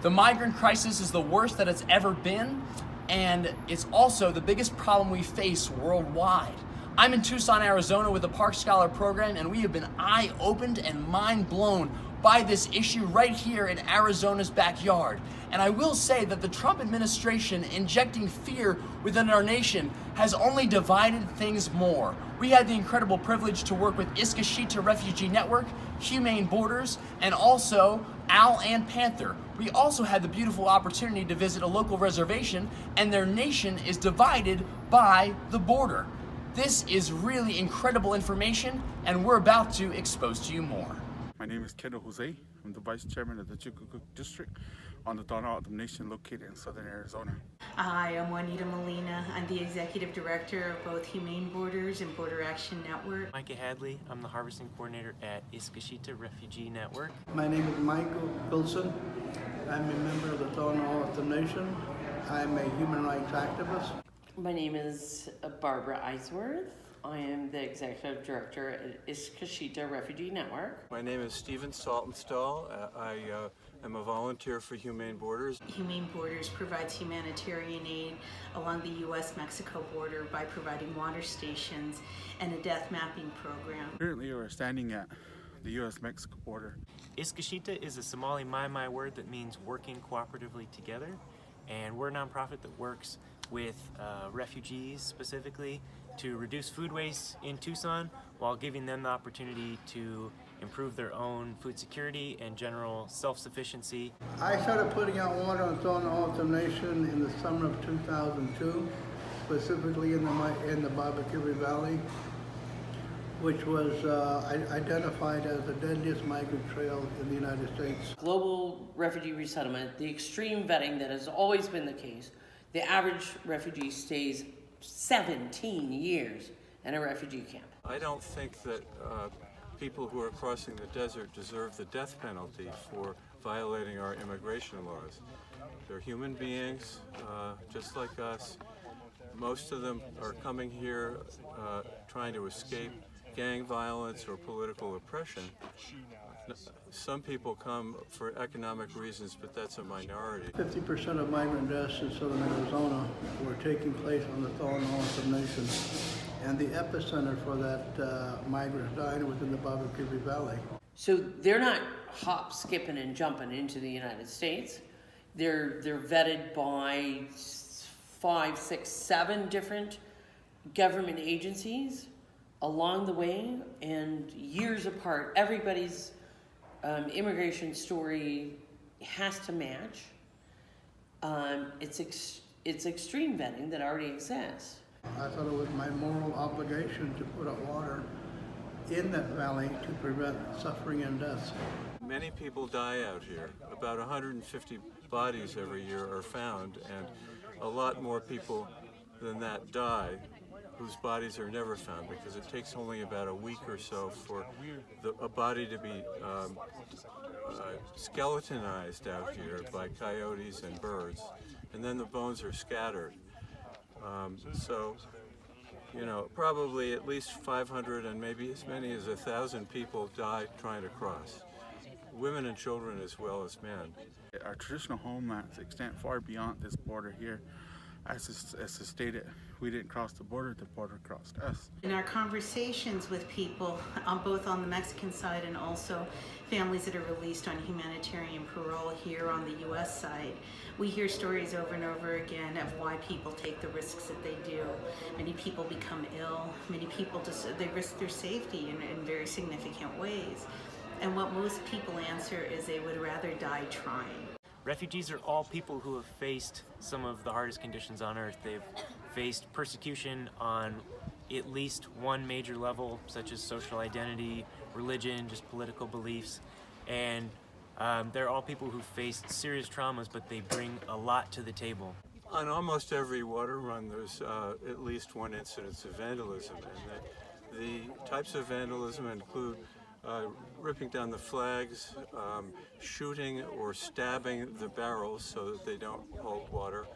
The migrant crisis is the worst that it's ever been, and it's also the biggest problem we face worldwide. I'm in Tucson, Arizona with the Park Scholar program, and we have been eye-opened and mind-blown by this issue right here in Arizona's backyard. And I will say that the Trump administration injecting fear within our nation has only divided things more. We had the incredible privilege to work with Iskashita Refugee Network, Humane Borders, and also Owl and Panther. We also had the beautiful opportunity to visit a local reservation, and their nation is divided by the border. This is really incredible information, and we're about to expose to you more. My name is Kendall Jose. I'm the Vice Chairman of the Chicocuk District on the Dawn Autumn Nation located in southern Arizona. Hi, I'm Juanita Molina. I'm the Executive Director of both Humane Borders and Border Action Network. Micah Hadley, I'm the Harvesting Coordinator at Iskashita Refugee Network. My name is Michael Wilson. I'm a member of the Dawn Autumn Nation. I'm a human rights activist. My name is Barbara Eisworth. I am the Executive Director at Iskashita Refugee Network. My name is Stephen Saltonstall. I am a volunteer for Humane Borders. Humane Borders provides humanitarian aid along the U.S.-Mexico border by providing water stations and a death mapping program. Currently, we're standing at the U.S.-Mexico border. Iskashita is a Somali Mai word that means working cooperatively together, and we're a nonprofit that works with refugees specifically to reduce food waste in Tucson while giving them the opportunity to improve their own food security and general self-sufficiency. I started putting out water on Dawn Autumn Nation in the summer of 2002, specifically in the Barbecue Valley, which was identified as the deadliest migrant trail in the United States. Global refugee resettlement, the extreme vetting that has always been the case. The average refugee stays 17 years in a refugee camp. I don't think that people who are crossing the desert deserve the death penalty for violating our immigration laws. They're human beings, just like us. Most of them are coming here trying to escape gang violence or political oppression. Some people come for economic reasons, but that's a minority. 50% of migrant deaths in southern Arizona were taking place on the Dawn Autumn Nation, and the epicenter for that migrants dying was in the Barbecue Valley. So they're not hop, skipping, and jumping into the United States. They're vetted by 5, 6, 7 different government agencies along the way, and years apart. Everybody's immigration story has to match. It's extreme vetting that already exists. I thought it was my moral obligation to put out water in that valley to prevent suffering and death. Many people die out here. About 150 bodies every year are found, and a lot more people than that die whose bodies are never found, because it takes only about a week or so for a body to be skeletonized out here by coyotes and birds, and then the bones are scattered. So, you know, probably at least 500 and maybe as many as 1,000 people die trying to cross. Women and children as well as men. Our traditional homelands extend far beyond this border here. As stated, we didn't cross the border crossed us. In our conversations with people, both on the Mexican side and also families that are released on humanitarian parole here on the U.S. side, we hear stories over and over again of why people take the risks that they do. Many people become ill. Many people they risk their safety in very significant ways. And what most people answer is they would rather die trying. Refugees are all people who have faced some of the hardest conditions on earth. They've faced persecution on at least one major level, such as social identity, religion, just political beliefs. And they're all people who faced serious traumas, but they bring a lot to the table. On almost every water run, there's at least one incidence of vandalism. And the types of vandalism include ripping down the flags, shooting or stabbing the barrels so that they don't hold water,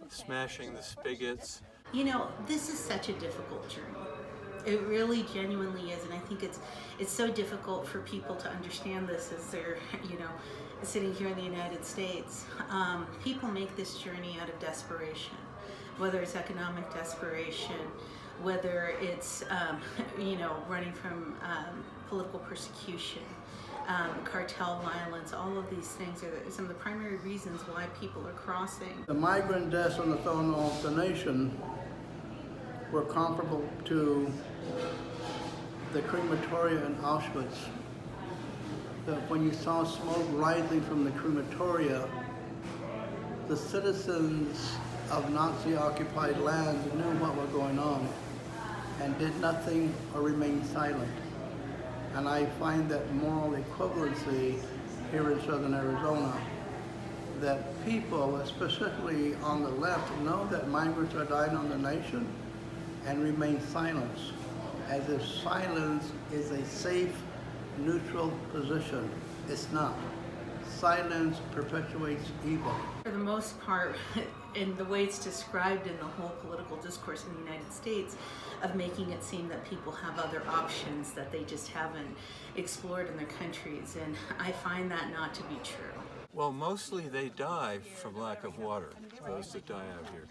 smashing the spigots. You know, this is such a difficult journey. It really genuinely is, and I think it's so difficult for people to understand this as they're, sitting here in the United States. People make this journey out of desperation, whether it's economic desperation, whether it's, running from political persecution, cartel violence. All of these things are some of the primary reasons why people are crossing. The migrant deaths on the throne of the nation were comparable to the crematoria in Auschwitz. That when you saw smoke rising from the crematoria, the citizens of Nazi-occupied lands knew what was going on and did nothing or remained silent. And I find that moral equivalency here in southern Arizona, that people, specifically on the left, know that migrants are dying on the nation and remain silent, as if silence is a safe, neutral position. It's not. Silence perpetuates evil. For the most part, in the way it's described in the whole political discourse in the United States, of making it seem that people have other options that they just haven't explored in their countries, and I find that not to be true. Well, mostly they die from lack of water, those that die out here.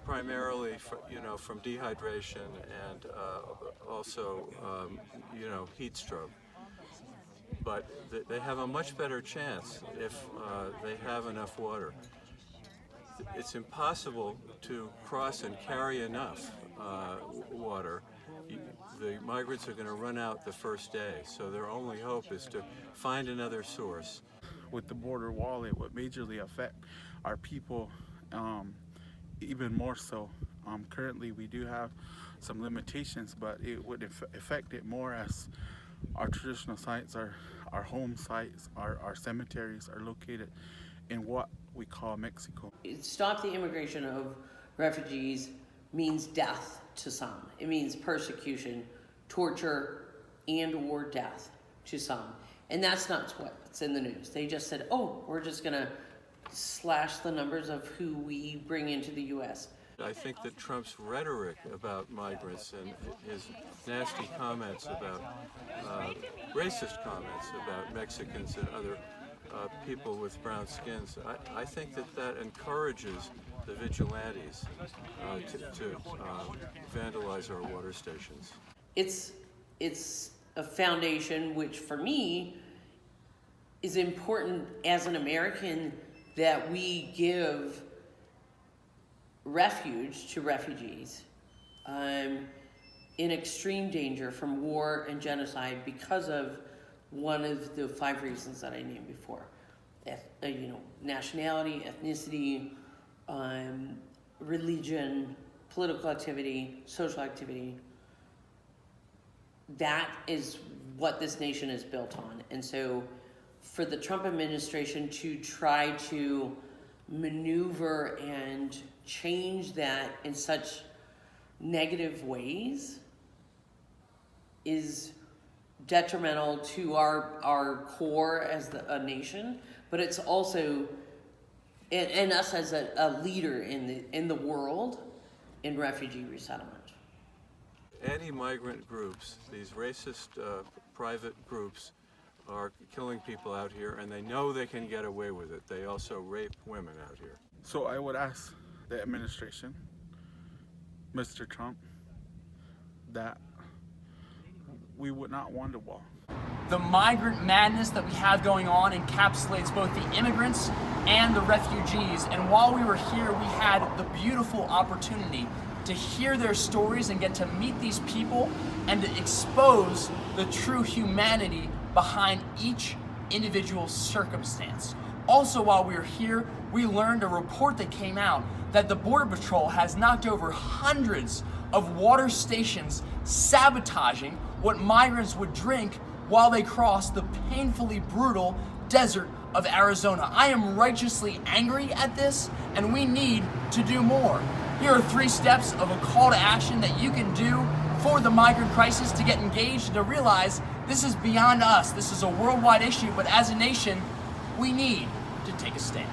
Primarily, from dehydration and also, heat stroke. But they have a much better chance if they have enough water. It's impossible to cross and carry enough water. The migrants are going to run out the first day, so their only hope is to find another source. With the border wall, it would majorly affect our people even more so. Currently, we do have some limitations, but it would affect it more as our traditional sites, our home sites, our cemeteries are located in what we call Mexico. Stop the immigration of refugees means death to some. It means persecution, torture, and or death to some. And that's not what's in the news. They just said, oh, we're just gonna slash the numbers of who we bring into the U.S. I think that Trump's rhetoric about migrants and his nasty comments about racist comments about Mexicans and other people with brown skins, I think that encourages the vigilantes to vandalize our water stations. It's a foundation which, for me, is important as an American, that we give refuge to refugees in extreme danger from war and genocide because of one of the 5 reasons that I named before. Nationality, ethnicity, religion, political activity, social activity. That is what this nation is built on. And so for the Trump administration to try to maneuver and change that in such negative ways is detrimental to our core as a nation, but it's also and us as a leader in the world in refugee resettlement. Anti-migrant groups, these racist private groups, are killing people out here, and they know they can get away with it. They also rape women out here. So I would ask the administration, Mr. Trump, that we would not want a wall. The migrant madness that we have going on encapsulates both the immigrants and the refugees. And while we were here, we had the beautiful opportunity to hear their stories and get to meet these people and to expose the true humanity behind each individual circumstance. Also, while we were here, we learned a report that came out that the Border Patrol has knocked over hundreds of water stations, sabotaging what migrants would drink while they cross the painfully brutal desert of Arizona. I am righteously angry at this, and we need to do more. Here are 3 steps of a call to action that you can do for the migrant crisis to get engaged and to realize this is beyond us. This is a worldwide issue, but as a nation, we need to take a stand.